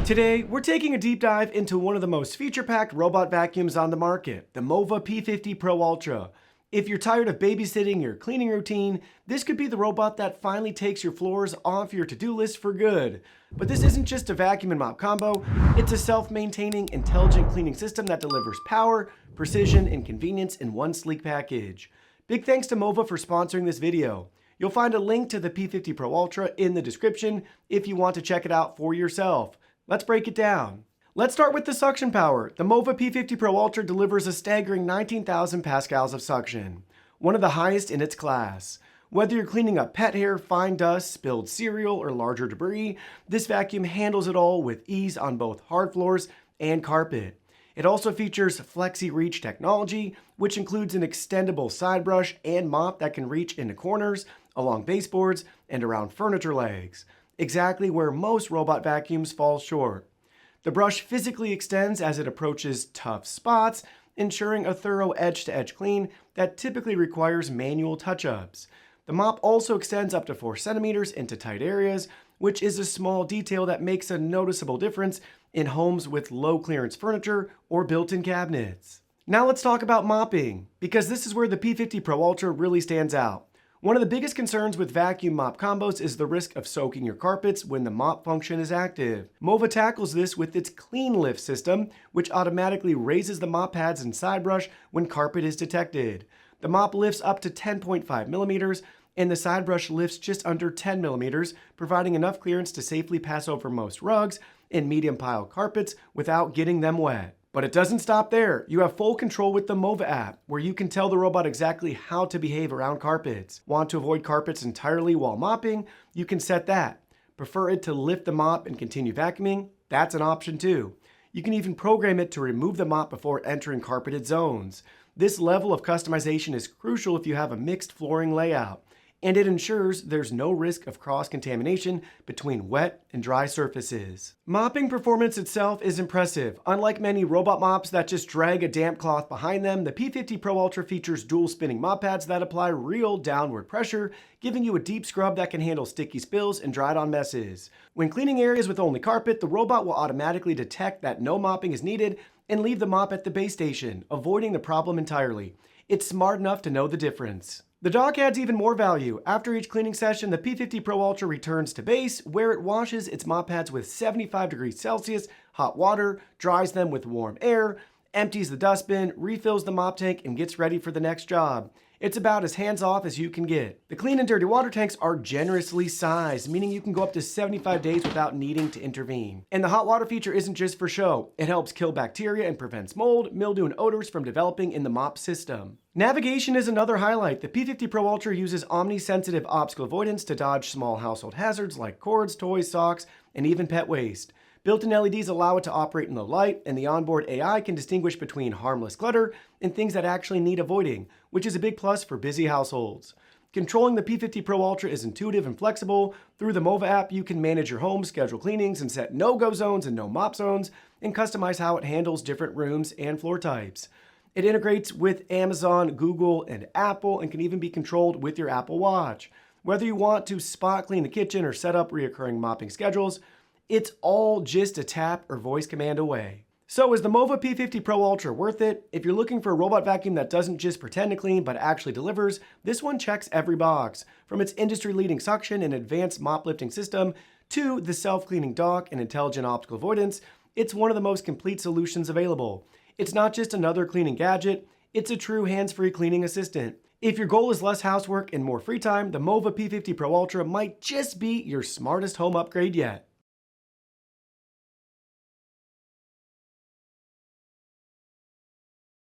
Today, we're taking a deep dive into one of the most feature-packed robot vacuums on the market, the MOVA P50 Pro Ultra. If you're tired of babysitting your cleaning routine, this could be the robot that finally takes your floors off your to-do list for good. But this isn't just a vacuum and mop combo, it's a self-maintaining, intelligent cleaning system that delivers power, precision, and convenience in one sleek package. Big thanks to MOVA for sponsoring this video. You'll find a link to the P50 Pro Ultra in the description if you want to check it out for yourself. Let's break it down. Let's start with the suction power. The MOVA P50 Pro Ultra delivers a staggering 19,000 pascals of suction, one of the highest in its class. Whether you're cleaning up pet hair, fine dust, spilled cereal, or larger debris, this vacuum handles it all with ease on both hard floors and carpet. It also features FlexReach technology, which includes an extendable side brush and mop that can reach into corners, along baseboards, and around furniture legs, exactly where most robot vacuums fall short. The brush physically extends as it approaches tough spots, ensuring a thorough edge-to-edge clean that typically requires manual touch-ups. The mop also extends up to 4 centimeters into tight areas, which is a small detail that makes a noticeable difference in homes with low clearance furniture or built-in cabinets. Now let's talk about mopping, because this is where the P50 Pro Ultra really stands out. One of the biggest concerns with vacuum mop combos is the risk of soaking your carpets when the mop function is active. MOVA tackles this with its Clean Lift system, which automatically raises the mop pads and side brush when carpet is detected. The mop lifts up to 10.5 millimeters, and the side brush lifts just under 10 millimeters, providing enough clearance to safely pass over most rugs and medium pile carpets without getting them wet. But it doesn't stop there. You have full control with the MOVA app, where you can tell the robot exactly how to behave around carpets. Want to avoid carpets entirely while mopping? You can set that. Prefer it to lift the mop and continue vacuuming? That's an option too. You can even program it to remove the mop before entering carpeted zones. This level of customization is crucial if you have a mixed flooring layout, and it ensures there's no risk of cross-contamination between wet and dry surfaces. Mopping performance itself is impressive. Unlike many robot mops that just drag a damp cloth behind them, the P50 Pro Ultra features dual spinning mop pads that apply real downward pressure, giving you a deep scrub that can handle sticky spills and dried-on messes. When cleaning areas with only carpet, the robot will automatically detect that no mopping is needed and leave the mop at the base station, avoiding the problem entirely. It's smart enough to know the difference. The dock adds even more value. After each cleaning session, the P50 Pro Ultra returns to base, where it washes its mop pads with 75 degrees Celsius hot water, dries them with warm air, empties the dustbin, refills the mop tank, and gets ready for the next job. It's about as hands-off as you can get. The clean and dirty water tanks are generously sized, meaning you can go up to 75 days without needing to intervene. And the hot water feature isn't just for show. It helps kill bacteria and prevents mold, mildew, and odors from developing in the mop system. Navigation is another highlight. The P50 Pro Ultra uses omni-sensitive obstacle avoidance to dodge small household hazards like cords, toys, socks, and even pet waste. Built-in LEDs allow it to operate in low light, and the onboard AI can distinguish between harmless clutter and things that actually need avoiding, which is a big plus for busy households. Controlling the P50 Pro Ultra is intuitive and flexible. Through the MOVA app, you can manage your home, schedule cleanings, and set no-go zones and no-mop zones, and customize how it handles different rooms and floor types. It integrates with Amazon, Google, and Apple, and can even be controlled with your Apple Watch. Whether you want to spot clean the kitchen or set up recurring mopping schedules, it's all just a tap or voice command away. So is the MOVA P50 Pro Ultra worth it? If you're looking for a robot vacuum that doesn't just pretend to clean but actually delivers, this one checks every box. From its industry-leading suction and advanced mop lifting system to the self-cleaning dock and intelligent optical avoidance, it's one of the most complete solutions available. It's not just another cleaning gadget, it's a true hands-free cleaning assistant. If your goal is less housework and more free time, the MOVA P50 Pro Ultra might just be your smartest home upgrade yet.